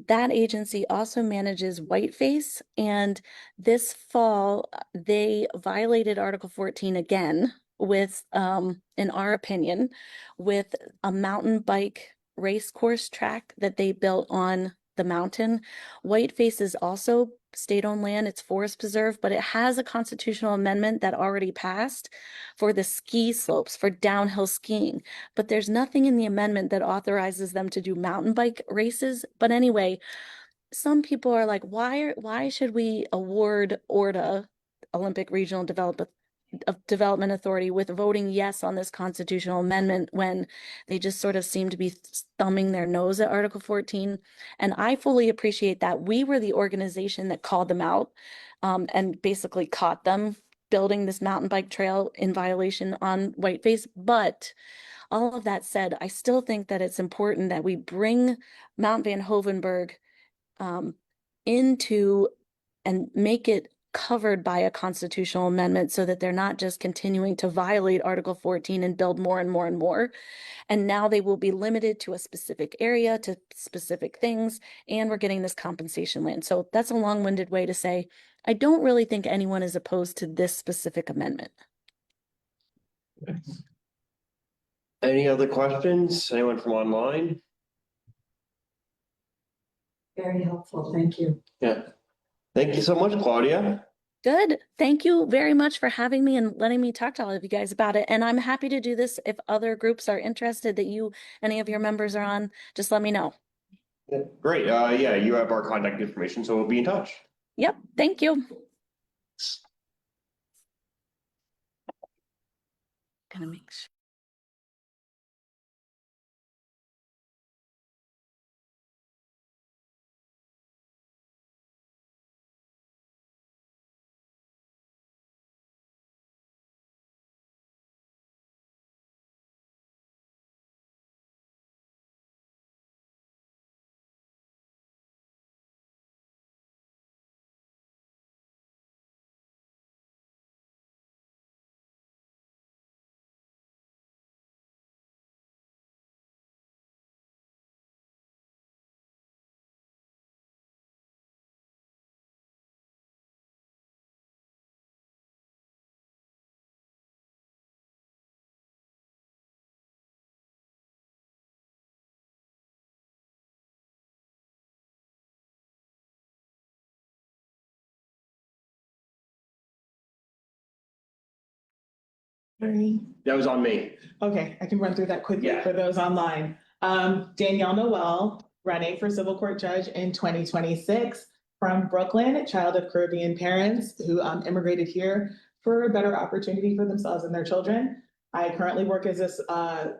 that agency also manages Whiteface, and this fall they violated Article 14 again with, in our opinion, with a mountain bike race course track that they built on the mountain. Whiteface is also state-owned land, it's forest preserve, but it has a constitutional amendment that already passed for the ski slopes, for downhill skiing. But there's nothing in the amendment that authorizes them to do mountain bike races. But anyway, some people are like, why should we award ORDA, Olympic Regional Development Authority, with voting yes on this constitutional amendment when they just sort of seem to be thumbing their nose at Article 14. And I fully appreciate that. We were the organization that called them out and basically caught them building this mountain bike trail in violation on Whiteface. But all of that said, I still think that it's important that we bring Mount Van Hoevenberg into and make it covered by a constitutional amendment so that they're not just continuing to violate Article 14 and build more and more and more. And now they will be limited to a specific area, to specific things, and we're getting this compensation land. So that's a long-winded way to say, I don't really think anyone is opposed to this specific amendment. Any other questions? Anyone from online? Very helpful, thank you. Yeah. Thank you so much, Claudia. Good. Thank you very much for having me and letting me talk to all of you guys about it. And I'm happy to do this if other groups are interested that any of your members are on, just let me know. Great. Yeah, you have our contact information, so we'll be in touch. Yep. Thank you. Gonna make sure. That was on me. Okay, I can run through that quickly Yeah. for those online. Danielle Noel, running for civil court judge in 2026 from Brooklyn, child of Caribbean parents who immigrated here for a better opportunity for themselves and their children. I currently work as a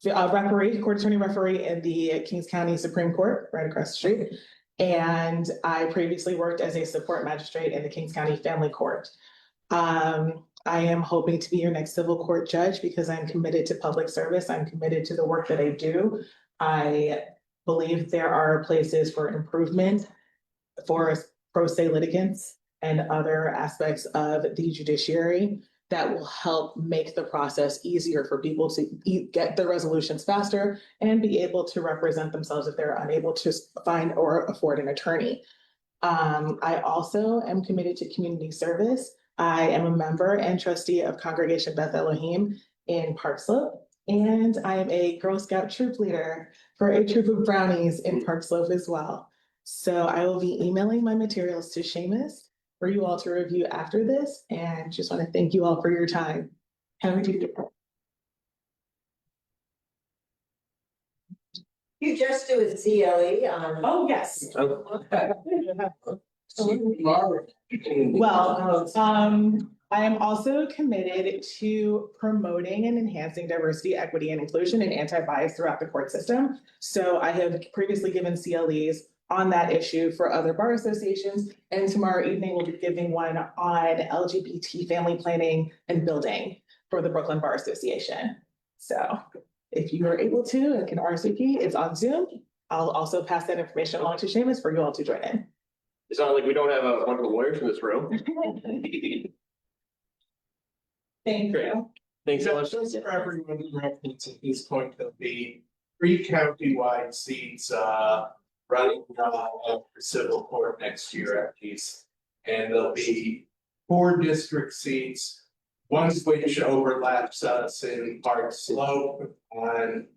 referee, court attorney referee in the Kings County Supreme Court, right across the street. And I previously worked as a support magistrate in the Kings County Family Court. I am hoping to be your next civil court judge because I'm committed to public service. I'm committed to the work that I do. I believe there are places for improvement for pro se litigants and other aspects of the judiciary that will help make the process easier for people to get the resolutions faster and be able to represent themselves if they're unable to find or afford an attorney. I also am committed to community service. I am a member and trustee of Congregation Beth Elohim in Park Slope, and I am a Girl Scout troop leader for a troop of brownies in Park Slope as well. So I will be emailing my materials to Seamus for you all to review after this, and just want to thank you all for your time. Have a good day. You just do a CLE on. Oh, yes. Well, I am also committed to promoting and enhancing diversity, equity, and inclusion and anti-bias throughout the court system. So I have previously given CLEs on that issue for other bar associations. And tomorrow evening, we'll be giving one on LGBT family planning and building for the Brooklyn Bar Association. So if you are able to and can RSVP, it's on Zoom. I'll also pass that information along to Seamus for you all to join in. It's not like we don't have a bunch of lawyers in this room. Thank Great. you. Thanks so much. just for everyone's reference, at this point, there'll be 3 county-wide seats, running, for civil court next year at least. And there'll be 4 district seats, one of which overlaps us in Park Slope, and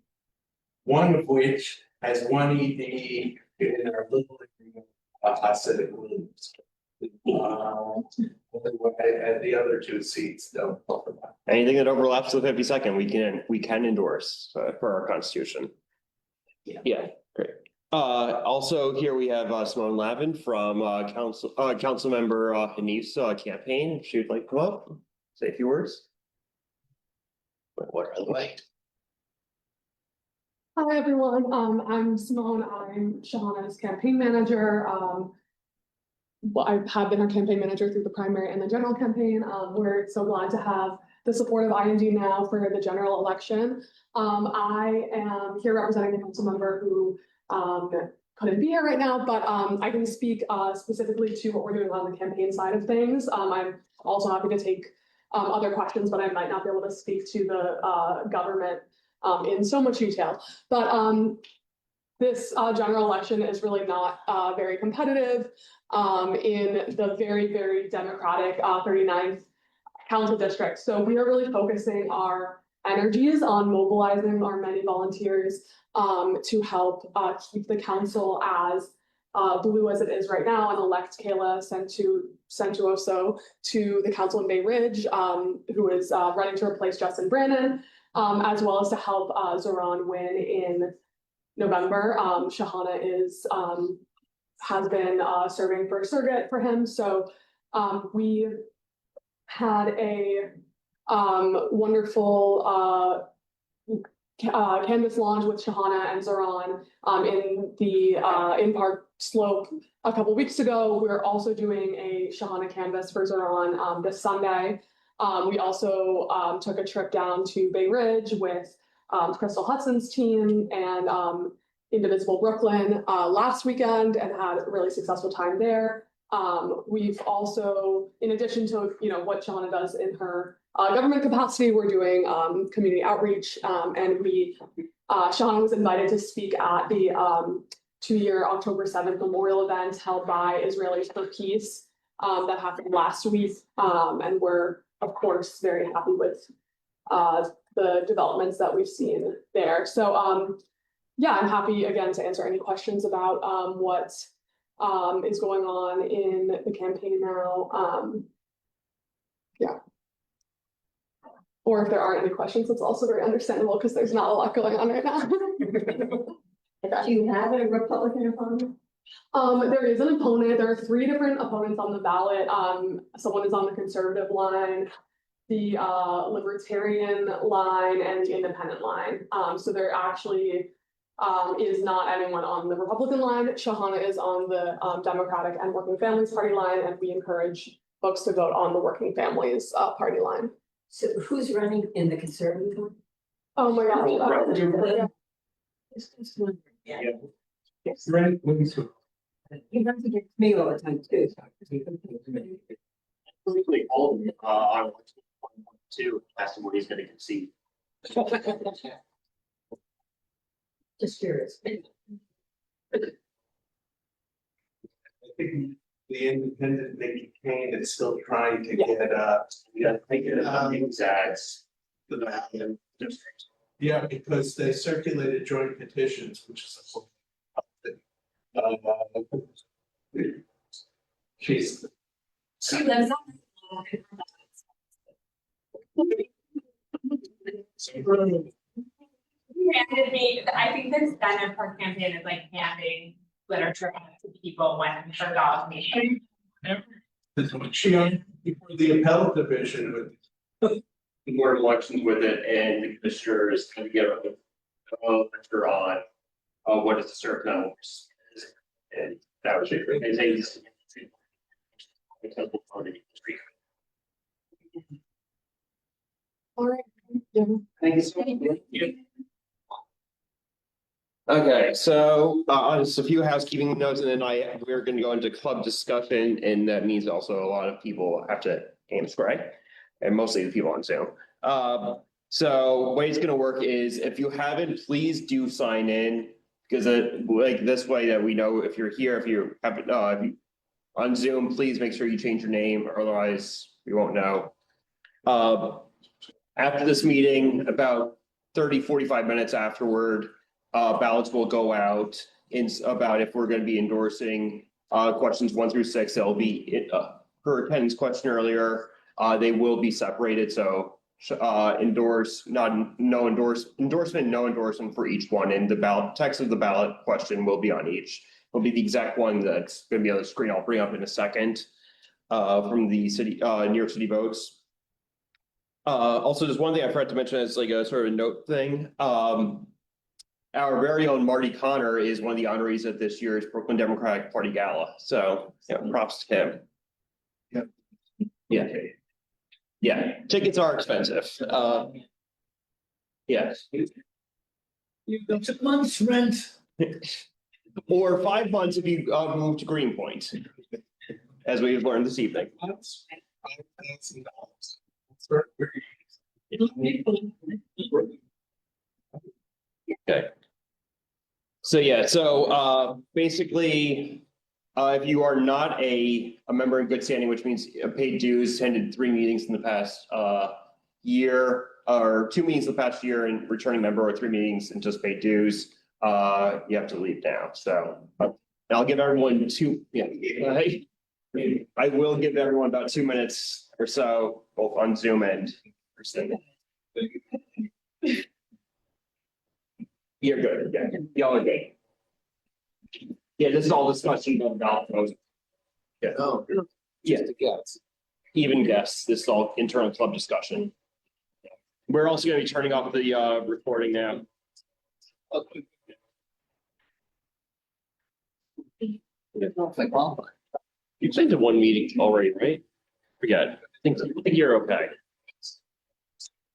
one of which has 1 ED in our little Hasidic rooms. And the other 2 seats don't overlap. Anything that overlaps with 52nd, we can endorse for our constitution. Yeah, great. Also here we have Simone Lavin from council member Hanif's campaign. If she would like to come up, say a few words. What are the way? Hi, everyone. I'm Simone. I'm Shahana's campaign manager. Well, I have been her campaign manager through the primary and the general campaign. We're so glad to have the support of IND now for the general election. I am here representing the council member who couldn't be here right now, but I can speak specifically to what we're doing on the campaign side of things. I'm also happy to take other questions, but I might not be able to speak to the government in so much detail. But this general election is really not very competitive in the very, very democratic 39th council district. So we are really focusing our energies on mobilizing our many volunteers to help keep the council as blue as it is right now and elect Kayla Santuoso to the council in Bay Ridge, who is running to replace Justin Brannon, as well as to help Zoran win in November. Shahana has been serving for surrogate for him. So we had a wonderful canvas launch with Shahana and Zoran in Park Slope a couple weeks ago. We're also doing a Shahana canvas for Zoran this Sunday. We also took a trip down to Bay Ridge with Crystal Hudson's team and Indivisible Brooklyn last weekend and had a really successful time there. We've also, in addition to what Shahana does in her government capacity, we're doing community outreach, and Shahana was invited to speak at the 2-year October 7th memorial event held by Israelis for Peace that happened last week, and we're of course very happy with the developments that we've seen there. So yeah, I'm happy again to answer any questions about what is going on in the campaign now. Yeah. Or if there aren't any questions, it's also very understandable because there's not a lot going on right now. Do you have a Republican opponent? There is an opponent. There are 3 different opponents on the ballot. Someone is on the conservative line, the libertarian line, and the independent line. So there actually is not anyone on the Republican line. Shahana is on the Democratic and Working Families Party line, and we encourage folks to vote on the Working Families Party line. So who's running in the conservative one? Oh my gosh. Yeah. Yeah. He runs against me all the time too. Basically, all of them, on 2, asked him what he's gonna concede. Just curious. I think the independent Nikki Kane is still trying to get Ads. the ballot district. Yeah, because they circulated joint petitions, which is a whole thing. She's. She lives on. Handed me, I think the extent of her campaign is like handing literature out to people when her dog meeting. She on before the appellate division with. More elections with it, and the commissioner is gonna get a lecture on what is the certain numbers. And that was it. And they just- All right. Thanks. Okay, so just a few housekeeping notes, and then we're gonna go into club discussion, and that means also a lot of people have to aim spray. And mostly the people on Zoom. So the way it's gonna work is if you haven't, please do sign in. Because like this way that we know if you're here, if you have if you, on Zoom, please make sure you change your name, or otherwise we won't know. After this meeting, about 30-45 minutes afterward, ballots will go out in about if we're gonna be endorsing questions 1 through 6. There'll be her attendance question earlier. They will be separated, so endorsement, no endorsement for each one, and the ballot text of the ballot question will be on each. It'll be the exact one that's gonna be on the screen. I'll bring up in a second from the city, New York City votes. Also, just one thing I forgot to mention as like a sort of a note thing. Our very own Marty Connor is one of the honorees at this year's Brooklyn Democratic Party Gala, so yeah, props to him. Yeah. Yeah, tickets are expensive. Yes. That's a month's rent. Or 5 months if you move to Greenpoint. As we've learned this evening. Okay. So yeah, so basically. If you are not a member in good standing, which means paid dues, attended 3 meetings in the past year, or 2 meetings in the past year, and returning member, or 3 meetings and just paid dues, you have to leave now. So I'll give everyone 2. Yeah, I will give everyone about 2 minutes or so, both on Zoom and person. You're good. Yeah, y'all are good. Yeah, this is all discussion about the ballot proposal. Yeah. Oh. Yeah, even guess, this is all internal club discussion. We're also gonna be turning off the recording now. You've been to 1 meeting already, right? Forget, I think you're okay.